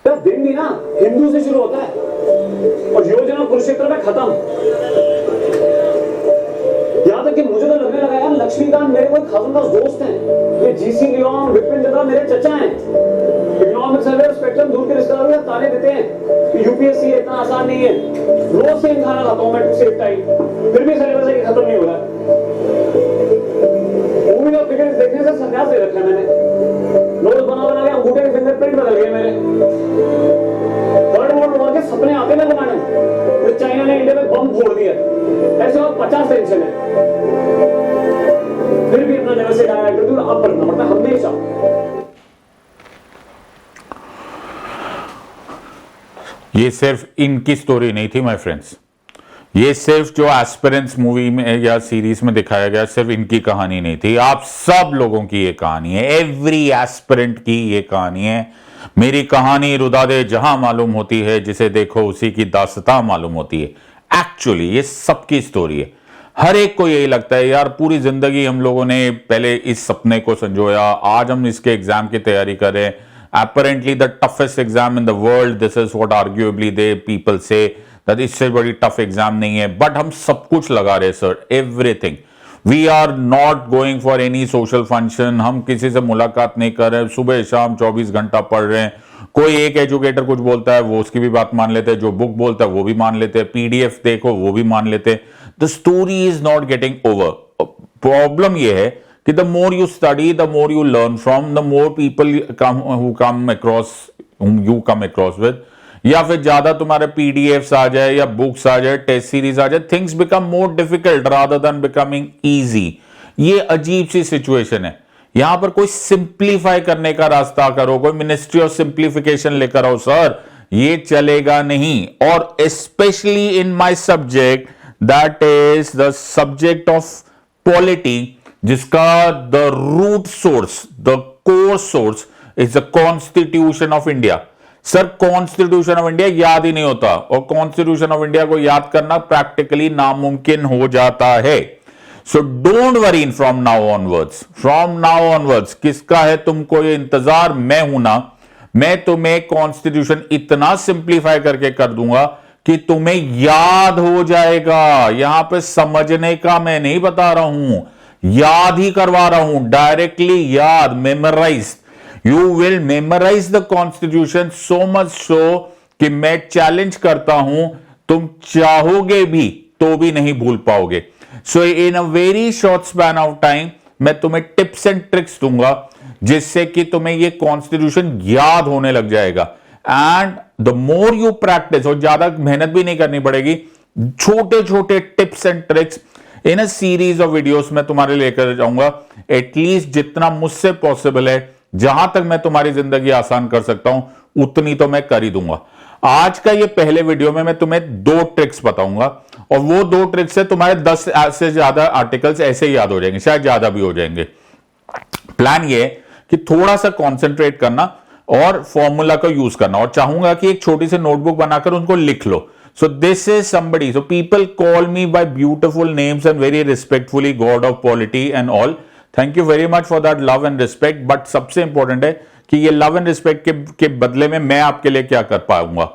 तो दिन भी ना हिंदू से शुरू होता है और योजना कुरुक्षेत्र में खत्म। यहां तक कि मुझे तो लगने लगा यार लक्ष्मीकांत मेरे कोई खासमखास दोस्त हैं, ये जीसी लियोन विपिन चंद्रा मेरे चचा हैं। इकोनॉमिक सर्वे स्पेक्ट्रम दूर के रिश्तेदारों या ताने देते हैं यूपीएससी इतना आसान नहीं है। रोज सेम खाना खाता हूं मैं सेम टाइम, फिर भी सिलेबस है खत्म नहीं हो रहा। मूवी और फिगर्स देखने से संन्यास ले रखा है मैंने, नोट्स बना बना के अंगूठे के फिंगरप्रिंट बदल गए मेरे। थर्ड वर्ल्ड वॉर के सपने आते मैं बनाने, फिर चाइना ने इंडिया में बम फोड़ दिया, ऐसे और 50 टेंशन है, फिर भी अपना लेवल से डायरेक्ट एटीट्यूड अप रखना पड़ता हमेशा। ये सिर्फ इनकी स्टोरी नहीं थी माय फ्रेंड्स, ये सिर्फ जो एस्पिरेंट्स मूवी में या सीरीज में दिखाया गया सिर्फ इनकी कहानी नहीं थी, आप सब लोगों की ये कहानी है, एवरी एस्पिरेंट की ये कहानी है। मेरी कहानी रुदा दे जहां मालूम होती है, जिसे देखो उसी की दास्तां मालूम होती है। एक्चुअली ये सबकी स्टोरी है, हर एक को यही लगता है यार पूरी जिंदगी हम लोगों ने पहले इस सपने को संजोया, आज हम इसके एग्जाम की तैयारी कर रहे हैं। Apparently the toughest exam in the world, this is what arguably they people say that इससे बड़ी टफ एग्जाम नहीं है, बट हम सब कुछ लगा रहे sir, everything. We are not going for any social function, हम किसी से मुलाकात नहीं कर रहे, सुबह शाम 24 घंटा पढ़ रहे हैं। कोई एक एजुकेटर कुछ बोलता है वो उसकी भी बात मान लेते हैं, जो बुक बोलता है वो भी मान लेते हैं, पीडीएफ देखो वो भी मान लेते हैं। The story is not getting over. Problem ये है कि the more you study, the more you learn from, the more people who come across, whom you come across with, या फिर ज्यादा तुम्हारे पीडीएफ्स आ जाए या बुक्स आ जाए, टेस्ट सीरीज आ जाए, things become more difficult rather than becoming easy. ये अजीब सी सिचुएशन है। यहां पर कोई सिंप्लीफाई करने का रास्ता करो, कोई मिनिस्ट्री ऑफ सिंप्लीफिकेशन लेकर आओ सर, ये चलेगा नहीं। और specially in my subject that is the subject of polity, जिसका the root source, the core source is the constitution of India. Sir constitution of India याद ही नहीं होता, और कॉन्स्टिट्यूशन ऑफ इंडिया को याद करना प्रैक्टिकली नामुमकिन हो जाता है। So don't worry from now onwards, from now onwards किसका है तुमको ये इंतजार, मैं हूं ना। मैं तुम्हें कॉन्स्टिट्यूशन इतना सिंप्लीफाई करके कर दूंगा कि तुम्हें याद हो जाएगा। यहां पे समझने का मैं नहीं बता रहा हूं, याद ही करवा रहा हूं, डायरेक्टली याद, memorise. You will memorise the constitution so much so कि मैं चैलेंज करता हूं, तुम चाहोगे भी तो भी नहीं भूल पाओगे। So in a very short span of time मैं तुम्हें टिप्स एंड ट्रिक्स दूंगा जिससे कि तुम्हें ये कॉन्स्टिट्यूशन याद होने लग जाएगा। And the more you practice, और ज्यादा मेहनत भी नहीं करनी पड़ेगी, छोटे छोटे tips and tricks in a series of videos में तुम्हारे लेकर जाऊंगा। एटलीस्ट जितना मुझसे पॉसिबल है, जहां तक मैं तुम्हारी जिंदगी आसान कर सकता हूं उतनी तो मैं कर ही दूंगा। आज का ये पहले वीडियो में मैं तुम्हें 2 ट्रिक्स बताऊंगा, और वो 2 ट्रिक्स से तुम्हारे 10 से ज्यादा आर्टिकल्स ऐसे याद हो जाएंगे, शायद ज्यादा भी हो जाएंगे। प्लान ये है कि थोड़ा सा कॉन्सेंट्रेट करना और फॉर्मूला का यूज करना, और चाहूंगा कि एक छोटी सी नोटबुक बनाकर उनको लिख लो। So this is somebody, so people call me by beautiful names and very respectfully God of polity and all. Thank you very much for that love and respect. But सबसे important है कि ये love and respect के बदले में मैं आपके लिए क्या कर पाऊंगा।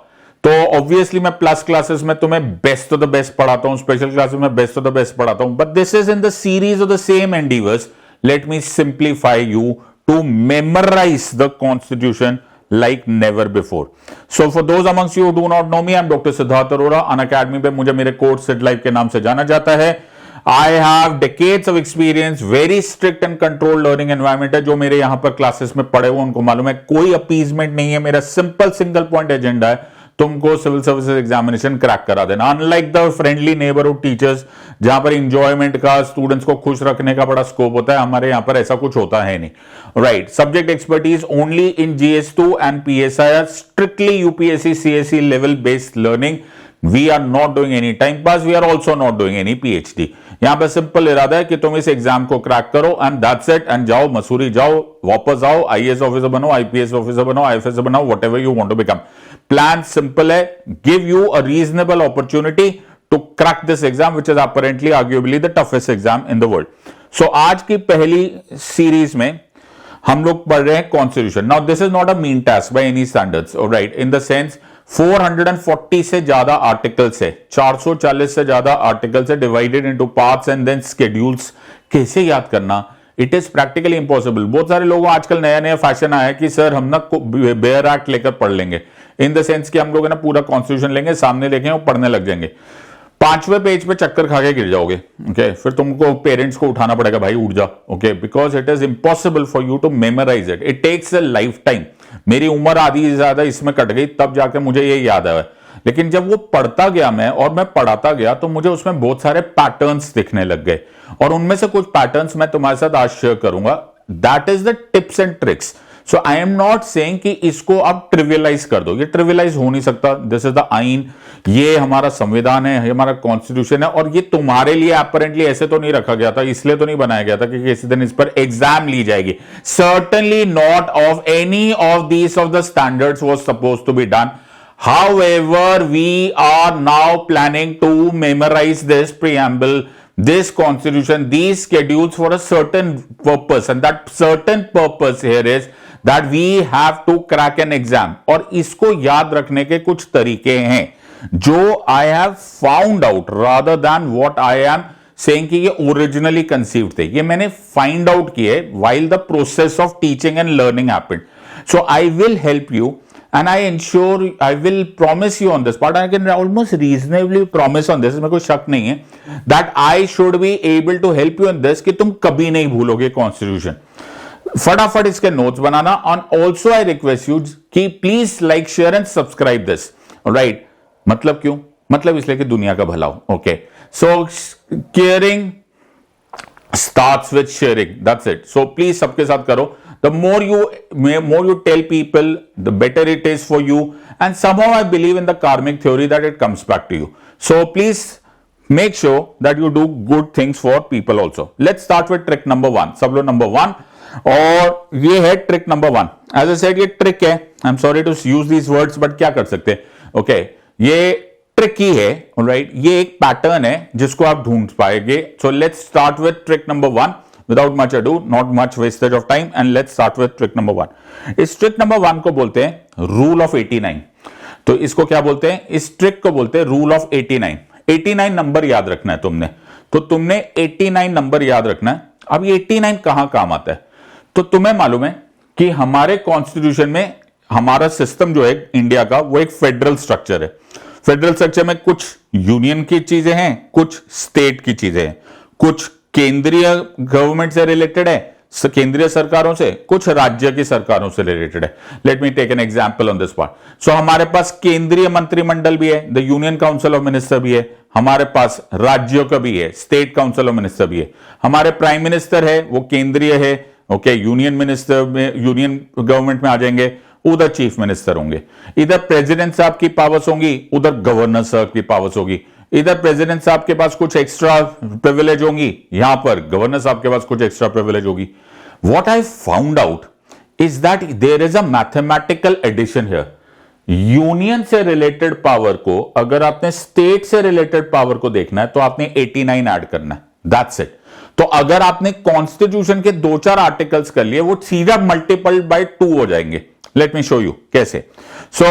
तो ऑब्वियसली मैं प्लस क्लासेस में तुम्हें बेस्ट ऑफ द बेस्ट पढ़ाता हूं, स्पेशल क्लासेस में बेस्ट ऑफ द बेस्ट पढ़ाता हूं, but this is in the series of the same endeavours. Let me simplify you to memorise the constitution like never before. So for those amongst you who do not know me, I'm Dr. Siddharth Arora. Unacademy पे मुझे मेरे course Sid life के नाम से जाना जाता है। I have decades of experience, very strict and controlled learning environment है। जो मेरे यहां पर क्लासेस में पढ़े हुए उनको मालूम है, कोई अपीजमेंट नहीं है। मेरा सिंपल सिंगल पॉइंट एजेंडा है तुमको सिविल सर्विसेज एग्जामिनेशन क्रैक करा देना। Unlike the friendly neighbourhood teachers जहां पर इंजॉयमेंट का, स्टूडेंट्स को खुश रखने का बड़ा स्कोप होता है, हमारे यहां पर ऐसा कुछ होता है नहीं। Right, subject expertise only in GS2 and PSI, strictly UPSC CSE level based learning. We are not doing any time pass, we are also not doing any PhD। यहां पर सिंपल इरादा है कि तुम इस एग्जाम को क्रैक करो and that's it, and जाओ मसूरी जाओ, वापस आओ, IAS ऑफिसर बनो, IPS ऑफिसर बनो, IFS बनो, whatever you want to become. Plan simple है, give you a reasonable opportunity to crack this exam which is apparently arguably the toughest exam in the world. So आज की पहली series में हम लोग पढ़ रहे हैं constitution. Now this is not a mean task by any standards, alright, in the sense 440 से ज्यादा आर्टिकल्स है, 440 से ज्यादा आर्टिकल्स है, divided into parts and then schedules. कैसे याद करना? It is practically impossible. बहुत सारे लोगों आजकल नया नया फैशन आया है कि सर हम ना बेयर एक्ट लेकर पढ़ लेंगे, इन द सेंस कि हम लोग ना पूरा कॉन्स्टिट्यूशन लेंगे, सामने देखेंगे और पढ़ने लग जाएंगे. 5वें पेज पे चक्कर खा के गिर जाओगे. ओके, फिर तुमको पेरेंट्स को उठाना पड़ेगा, भाई उठ जा. Okay, because it is impossible for you to memorise it. It takes a lifetime. मेरी उम्र आधी ज्यादा इसमें कट गई, तब जाके मुझे ये याद आया. लेकिन जब वो पढ़ता गया मैं और मैं पढ़ाता गया तो मुझे उसमें बहुत सारे पैटर्न्स दिखने लग गए, और उनमें से कुछ पैटर्न्स मैं तुम्हारे साथ आज शेयर करूंगा. That is the tips and tricks. So I am not saying कि इसको आप ट्रिवियलाइज कर दो. ये ट्रिवियलाइज हो नहीं सकता. दिस इज द आइन, ये हमारा संविधान है, ये हमारा कॉन्स्टिट्यूशन है, और ये तुम्हारे लिए अपरेंटली ऐसे तो नहीं रखा गया था, इसलिए तो नहीं बनाया गया था कि किसी दिन इस पर एग्जाम ली जाएगी. Certainly not of any of these of the standards was supposed to be done. However, we are now planning to memorize this preamble, this constitution, these schedules for a certain purpose, and that certain purpose here is that we have to crack an exam. और इसको याद रखने के कुछ तरीके हैं जो I have found out rather than what I am saying कि ये ओरिजिनली कंसीव्ड थे. ये मैंने फाइंड आउट किए while the process of teaching and learning happened. So I will help you. And I ensure, I will promise you on this part, I can almost reasonably promise on this, इसमें कोई शक नहीं है, that I should be able to help you in this कि तुम कभी नहीं भूलोगे constitution. फटाफट इसके नोट्स बनाना. और ऑल्सो आई रिक्वेस्ट यू कि please like, share and subscribe this. Right, मतलब क्यों? मतलब इसलिए कि दुनिया का भला हो. Okay, so caring starts with sharing. That's it. So please सबके साथ करो. The more you tell people, the better it is for you. And somehow I believe in the karmic theory that it comes back to you. So please make sure that you do good things for people also. Let's start with trick number 1. सब लोग number 1, और ये है trick number 1. As I said, ये trick है. I'm sorry to use these words, but क्या कर सकते हैं? Okay, ये ट्रिक ही है, ऑलराइट. ये एक पैटर्न है जिसको आप ढूंढ पाएंगे. So let's start with trick number 1 without much ado, not much wastage of time, and let's start with trick number 1. इस ट्रिक नंबर 1 को बोलते हैं रूल ऑफ 89. तो इसको क्या बोलते हैं? इस ट्रिक को बोलते हैं रूल ऑफ 89. 89 नंबर याद रखना है तुमने. तो तुमने 89 नंबर याद रखना है. अब ये 89 कहां काम आता है? तो तुम्हें मालूम है कि हमारे कॉन्स्टिट्यूशन में हमारा सिस्टम जो है इंडिया का, वो एक फेडरल स्ट्रक्चर है. फेडरल स्ट्रक्चर में कुछ यूनियन की चीजें हैं, कुछ स्टेट की चीजें हैं, कुछ केंद्रीय गवर्नमेंट से रिलेटेड है, केंद्रीय सरकारों से, कुछ राज्य की सरकारों से रिलेटेड है. Let me take an example on this part. So हमारे पास केंद्रीय मंत्रिमंडल भी है, the union council of minister भी है, हमारे पास राज्यों का भी है, स्टेट काउंसिल ऑफ मिनिस्टर भी है, हमारे प्राइम मिनिस्टर है, वो केंद्रीय है. ओके, यूनियन मिनिस्टर में, यूनियन गवर्नमेंट में आ जाएंगे, उधर चीफ मिनिस्टर होंगे. इधर प्रेसिडेंट साहब की पावर्स होंगी, उधर गवर्नर साहब की पावर्स होगी. इधर प्रेसिडेंट साहब के पास कुछ एक्स्ट्रा प्रिविलेज होंगी, यहां पर गवर्नर साहब के पास कुछ एक्स्ट्रा प्रिविलेज होगी. What I found out is that there is a mathematical addition here. Union से रिलेटेड पावर को अगर आपने स्टेट से रिलेटेड पावर को देखना है तो आपने 89 ऐड करना है. That's it. तो अगर आपने कॉन्स्टिट्यूशन के 2-4 आर्टिकल्स कर लिए, वो सीधा मल्टीपल बाय 2 हो जाएंगे. लेट मी शो यू कैसे. सो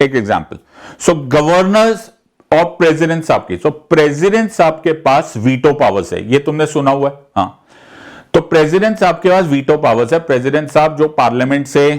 एक एग्जांपल. सो गवर्नर्स और प्रेसिडेंट साहब की, सो प्रेसिडेंट साहब के पास वीटो पावर्स है. ये तुमने सुना हुआ है. हाँ, तो प्रेसिडेंट साहब के पास वीटो पावर्स है. प्रेसिडेंट साहब जो पार्लियामेंट से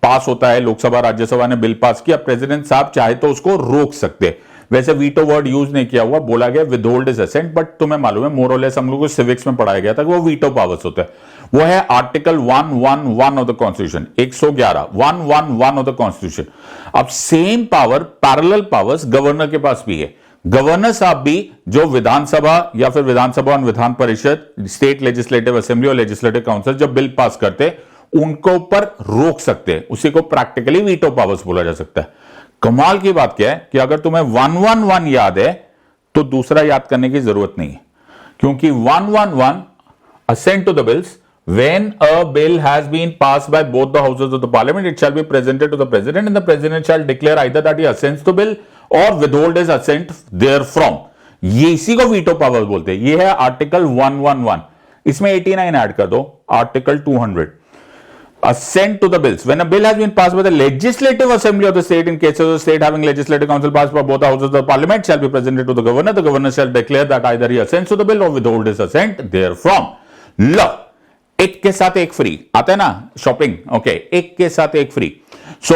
पास होता है, लोकसभा राज्यसभा ने बिल पास किया, प्रेसिडेंट साहब चाहे तो उसको रोक सकते हैं. वैसे वीटो वर्ड यूज नहीं किया हुआ, बोला गया विदहोल्ड इज असेंट, बट तुम्हें मालूम है मोर और लेस हम लोग को सिविक्स में पढ़ाया गया था कि वो वीटो पावर्स होता है. वो है article 111 of the constitution, 111 of the constitution. अब same power, parallel powers governor के पास भी है. गवर्नर साहब भी जो विधानसभा या फिर विधानसभा और Vidhan Parishad, state legislative assembly और लेजिस्लेटिव काउंसिल जब बिल पास करते, उनको ऊपर रोक सकते हैं. उसी को प्रैक्टिकली वीटो पावर्स बोला जा सकता है. कमाल की बात क्या है कि अगर तुम्हें 111 याद है तो दूसरा याद करने की जरूरत नहीं है, क्योंकि 111 assent to the bills. When a bill has been passed by both the houses of the parliament, it shall be presented to the president, and the president shall declare either that he assents to bill or withhold his assent therefrom. ये इसी को veto power बोलते हैं. ये है article 111. इसमें 89 add कर दो, article 200. assent to the bills. When a bill has been passed by the legislative assembly of the state, in cases of the state having legislative council passed by both houses of the parliament, shall be presented to the governor. The governor shall declare that either he assents to the bill or withhold his assent therefrom. लो, एक के साथ एक free आता है ना, shopping, okay, एक के साथ एक फ्री. सो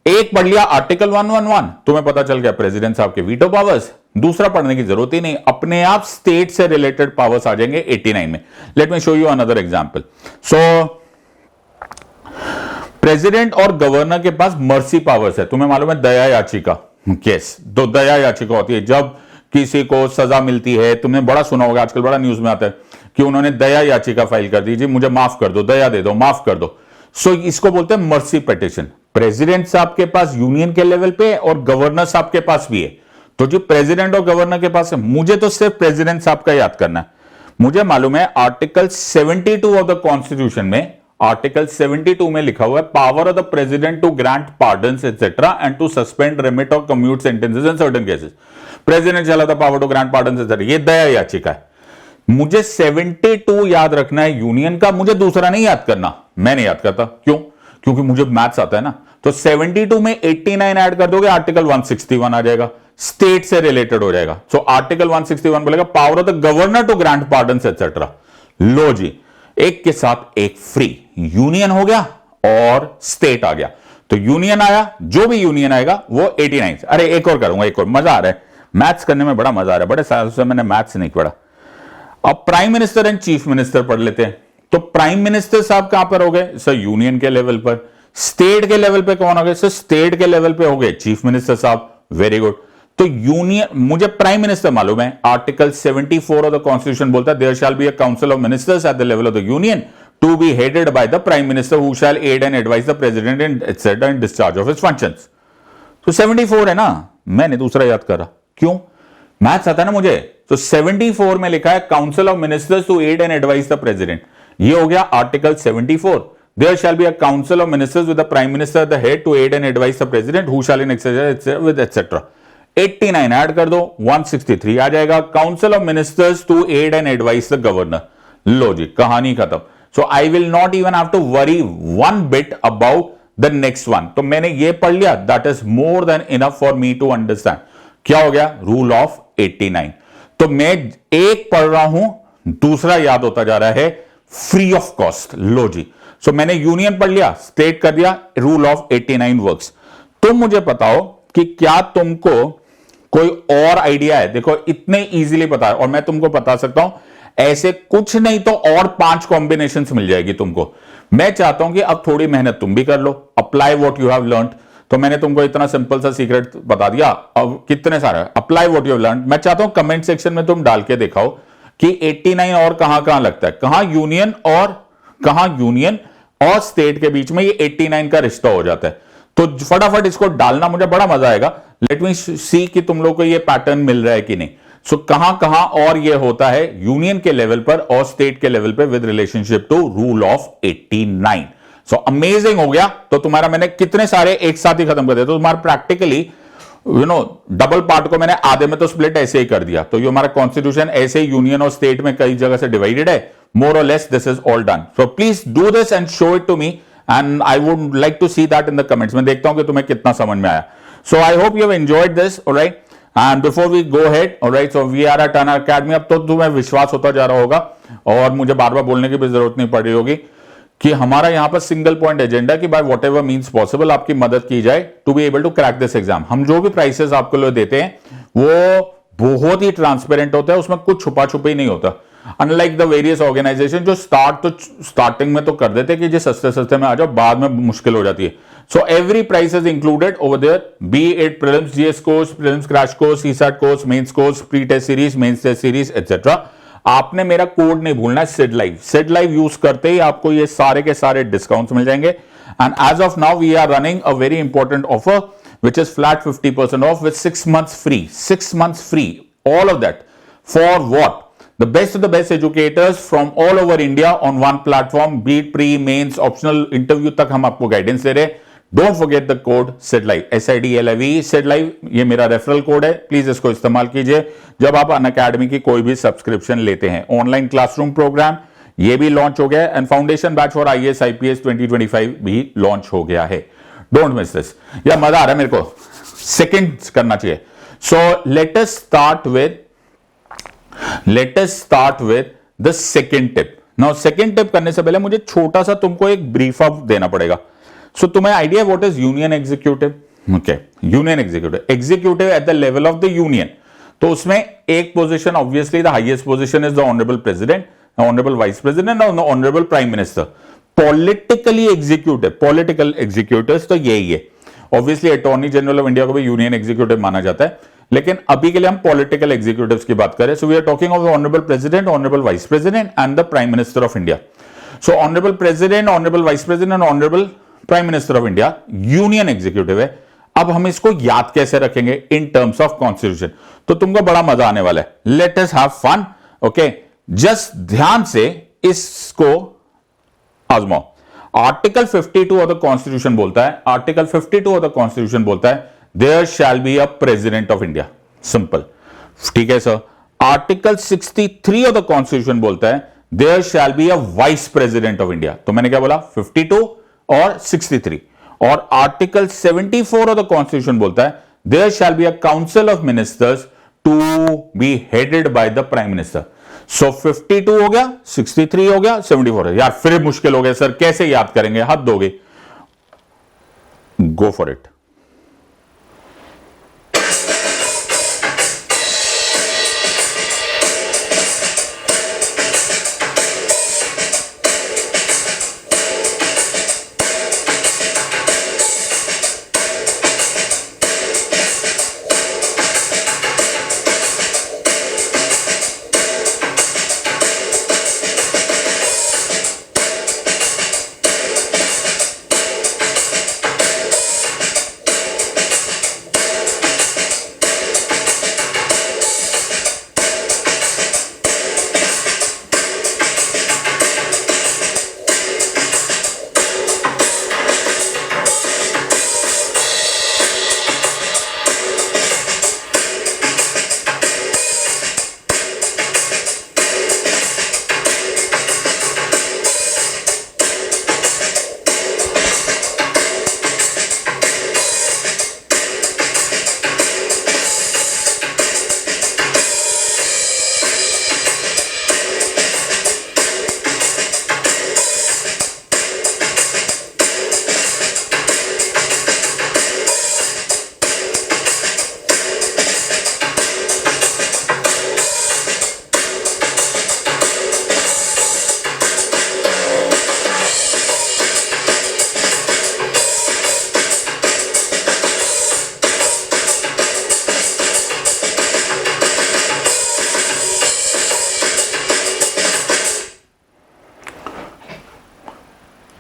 एक पढ़ लिया आर्टिकल 111, तुम्हें पता चल गया प्रेसिडेंट साहब के वीटो पावर्स. दूसरा पढ़ने की जरूरत ही नहीं, अपने आप स्टेट से रिलेटेड पावर्स आ जाएंगे 89 में. Let me show you another example. So president और गवर्नर के पास मर्सी पावर्स है. तुम्हें मालूम है दया याचिका, केस, तो दया याचिका होती है जब किसी को सजा मिलती है. तुमने बड़ा सुना होगा, आजकल बड़ा न्यूज में आता है कि उन्होंने दया याचिका फाइल कर दी, जी मुझे माफ कर दो, दया दे दो, माफ कर दो. सो इसको बोलते हैं मर्सी पिटीशन. प्रेसिडेंट साहब के पास यूनियन के लेवल पे और गवर्नर साहब के पास भी है. तो जो प्रेसिडेंट और गवर्नर के पास है, मुझे तो सिर्फ प्रेसिडेंट साहब का याद करना है. मुझे मालूम है आर्टिकल 72 ऑफ द कॉन्स्टिट्यूशन में, आर्टिकल 72 में लिखा हुआ है power of the president to grant pardons etcetera and to suspend, remit और commute sentences in certain cases. President चला था power to grant pardons etcetera. ये दया याचिका है. मुझे 72 याद रखना है यूनियन का, मुझे दूसरा नहीं याद करना. मैं नहीं याद करता, क्यों? क्योंकि मुझे मैथ्स आता है ना. तो 72 में 89 ऐड कर दोगे, आर्टिकल 161 आ जाएगा, स्टेट से रिलेटेड हो जाएगा. सो आर्टिकल 161 बोलेगा power of the governor to grant pardons etcetera. लो जी, एक के साथ एक फ्री. यूनियन हो गया और स्टेट आ गया. तो यूनियन आया, जो भी यूनियन आएगा वो 89. अरे एक और करूंगा, एक और, मजा आ रहा है मैथ्स करने में, बड़ा मजा आ रहा है. बड़े साल से मैंने मैथ्स नहीं पढ़ा. अब prime minister and chief minister पढ़ लेते हैं. तो प्राइम मिनिस्टर साहब कहां पर हो गए सर? यूनियन के लेवल पर. स्टेट के लेवल पे कौन हो गए सर? स्टेट के लेवल पे हो गए चीफ मिनिस्टर साहब. Very good. तो यूनियन, मुझे प्राइम मिनिस्टर मालूम है, आर्टिकल 74 ऑफ द कॉन्स्टिट्यूशन बोलता है there shall be a council of ministers at the level of the union to be headed by the prime minister who shall aid and advise the president in etcetera in discharge of his functions. तो 74 है ना, मैंने दूसरा याद करा. क्यों? Maths आता है ना मुझे. तो 74 में लिखा है council of ministers to aid and advise the president. ये हो गया article 74. There shall be a council of ministers with the prime minister the head to aid and advise the president who shall in with etcetera. 89 add कर दो, 163 आ जाएगा. Council of ministers to aid and advise the governor. लो जी, कहानी खत्म. So I will not even have to worry one bit about the next one. तो मैंने ये पढ़ लिया, that is more than enough for me to understand. क्या हो गया? Rule of 89. तो मैं एक पढ़ रहा हूं, दूसरा याद होता जा रहा है, फ्री ऑफ कॉस्ट. लो जी, सो मैंने यूनियन पढ़ लिया, स्टेट कर दिया, रूल ऑफ 89 वर्क्स. तुम मुझे बताओ कि क्या तुमको कोई और आइडिया है? देखो इतने इजीली पता है, और मैं तुमको बता सकता हूं ऐसे कुछ नहीं तो और 5 कॉम्बिनेशन मिल जाएगी तुमको. मैं चाहता हूं कि अब थोड़ी मेहनत तुम भी कर लो. Apply what you have learned. तो मैंने तुमको इतना सिंपल सा सीक्रेट बता दिया. अब कितने सारे apply what you have learned. मैं चाहता हूं कमेंट सेक्शन में तुम डाल के दिखाओ कि 89 और कहां कहां लगता है, कहां यूनियन और स्टेट के बीच में ये 89 का रिश्ता हो जाता है. तो फटाफट इसको डालना, मुझे बड़ा मजा आएगा. लेट मी सी कि तुम लोग को ये पैटर्न मिल रहा है कि नहीं. सो कहां कहां और ये होता है यूनियन के लेवल पर और स्टेट के लेवल पर with relationship to rule of 89. So amazing हो गया. तो तुम्हारा मैंने कितने सारे एक साथ ही खत्म कर दिया. तो तुम्हारा प्रैक्टिकली डबल पार्ट को मैंने आधे में तो स्प्लिट ऐसे ही कर दिया. तो ये हमारा कॉन्स्टिट्यूशन ऐसे यूनियन और स्टेट में कई जगह से डिवाइडेड है. मोर और less this is all done. So please do this and show it to me and I would like to see that in the comments. मैं देखता हूं कि तुम्हें कितना समझ में आया. So I hope you have enjoyed this. Alright, and before we go head, alright, so we are at Unacademy. अब तो तुम्हें विश्वास होता जा रहा होगा और मुझे बार बार बोलने की भी जरूरत नहीं पड़ रही होगी कि हमारा यहां पर सिंगल पॉइंट एजेंडा कि by whatever means possible आपकी मदद की जाए to be able to crack this exam. हम जो भी प्राइसेस आपको लोग देते हैं वो बहुत ही ट्रांसपेरेंट होता है, उसमें कुछ छुपा छुपी नहीं होता. अनलाइक द वेरियस ऑर्गेनाइजेशन जो स्टार्टिंग में तो कर देते कि जी सस्ते सस्ते में आ जाओ, बाद में मुश्किल हो जाती है. So every price is included over there, be it prelims GS course, prelims crash course, CSAT course, mains course, pre test series, mains test series etcetera. आपने मेरा कोड नहीं भूलना है, Sid live. Sid live use करते ही आपको ये सारे के सारे डिस्काउंट्स मिल जाएंगे. And as of now we are running a very important offer which is flat 50% off with 6 months free. 6 months free. All of that. For what? The best of the best educators from all over India on one platform. Be it pre, mains, optional, interview तक हम आपको guidance दे रहे हैं. Don't forget the code SIDLIVE. SIDLIVE. SIDLIVE ये मेरा referral code है. Please इसको इस्तेमाल कीजिए जब आप अनअकैडमी की कोई भी सब्सक्रिप्शन लेते हैं. ऑनलाइन क्लासरूम प्रोग्राम ये भी लॉन्च हो गया है and foundation batch for IAS IPS 2025 भी लॉन्च हो गया है। Don't miss this. यार मजा आ रहा है मेरे को, सेकंड करना चाहिए। So let us start with the second tip. Now second tip करने से पहले मुझे छोटा सा तुमको एक ब्रीफ अप देना पड़ेगा। सो तुम्हें idea what is union executive? Okay, union executive at the level of the union. तो उसमें एक position, obviously the highest position is the honourable president, honourable vice president और honourable prime minister. Political executives तो यही है। Obviously attorney general of India को भी union executive माना जाता है, लेकिन अभी के लिए हम पॉलिटिकल एग्जीक्यूटिव्स की बात करें। So we are talking of honourable president, honourable vice president and the prime minister of India. So honourable president, honourable vice president, honourable prime minister of India union executive है। अब हम इसको याद कैसे रखेंगे इन टर्म्स ऑफ कॉन्स्टिट्यूशन? तो तुमको बड़ा मजा आने वाला है। Let us have fun. Okay, just ध्यान से इसको आजमाओ। आर्टिकल 52 ऑफ द कॉन्स्टिट्यूशन बोलता है, आर्टिकल 52 ऑफ द कॉन्स्टिट्यूशन बोलता है there shall be a president of India. Simple, ठीक है sir. Article 63 of the constitution बोलता है there shall be a vice president of India. तो मैंने क्या बोला? 52 और 63। और आर्टिकल 74 ऑफ द कॉन्स्टिट्यूशन बोलता है there shall be a council of ministers to be headed by the prime minister. So 52 हो गया, 63 हो गया, 74 है। यार फिर मुश्किल हो गया सर, कैसे याद करेंगे? हद दोगे। Go for it.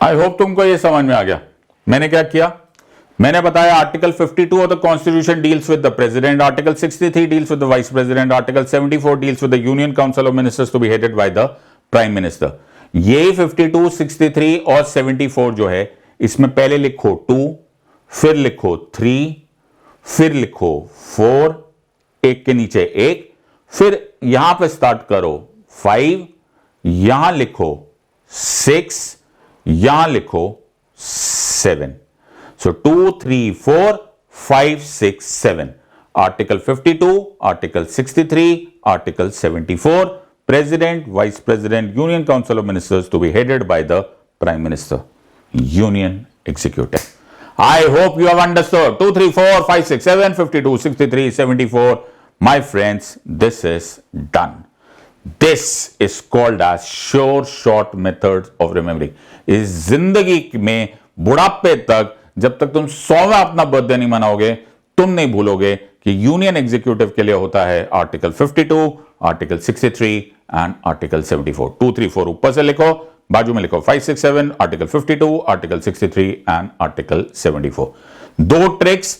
I hope तुमको ये समझ में आ गया। मैंने क्या किया? मैंने बताया article 52 of the constitution deals with the president, article 63 deals with the vice president, article 74 deals with the union council of ministers to be headed by the prime minister. ये 52, 63 और 74 जो है, इसमें पहले लिखो 2, फिर लिखो 3, फिर लिखो 4, एक के नीचे एक, फिर यहां पे स्टार्ट करो 5, यहां लिखो 6, यहां लिखो 7। So 2, 3, 4, 5, 6, 7. Article 52, Article 63, Article 74. President, Vice President, Union Council of Ministers to be headed by the Prime Minister. Union Executive. I hope you have understood. 2, 3, 4, 5, 6, 7, 52, 63, 74. My friends, this is done. This is called as sure short methods of remembering. इस जिंदगी में बुढ़ापे तक, जब तक तुम 100वां अपना birthday नहीं मनाओगे, तुम नहीं भूलोगे कि यूनियन एग्जीक्यूटिव के लिए होता है आर्टिकल 52, आर्टिकल 63 एंड आर्टिकल 74। 2, 3, 4 ऊपर से लिखो, बाजू में लिखो 5, 6, 7, article 52, article 63 and article 74। 2 tricks,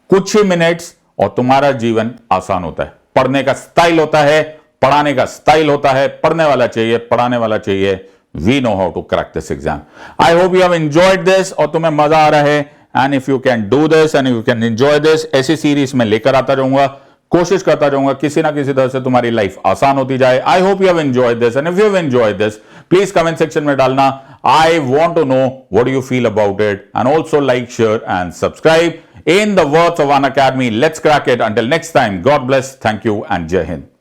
कुछ ही मिनट्स, और तुम्हारा जीवन आसान होता है। पढ़ने का स्टाइल होता है, पढ़ाने का स्टाइल होता है। पढ़ने वाला चाहिए, पढ़ाने वाला चाहिए। We know how to crack this exam. I hope you have enjoyed this और तुम्हें मजा आ रहा है। And if you can do this and if you can enjoy this, ऐसी सीरीज में लेकर आता रहूंगा। कोशिश करता रहूंगा किसी ना किसी तरह से तुम्हारी लाइफ आसान होती जाए। I hope you have enjoyed this, and if you have enjoyed this, please comment section में डालना। I want to know what do you feel about it, and also like, share and subscribe. In the words of An Academy, let's crack it. Until next time, God bless, thank you, and Jai Hind.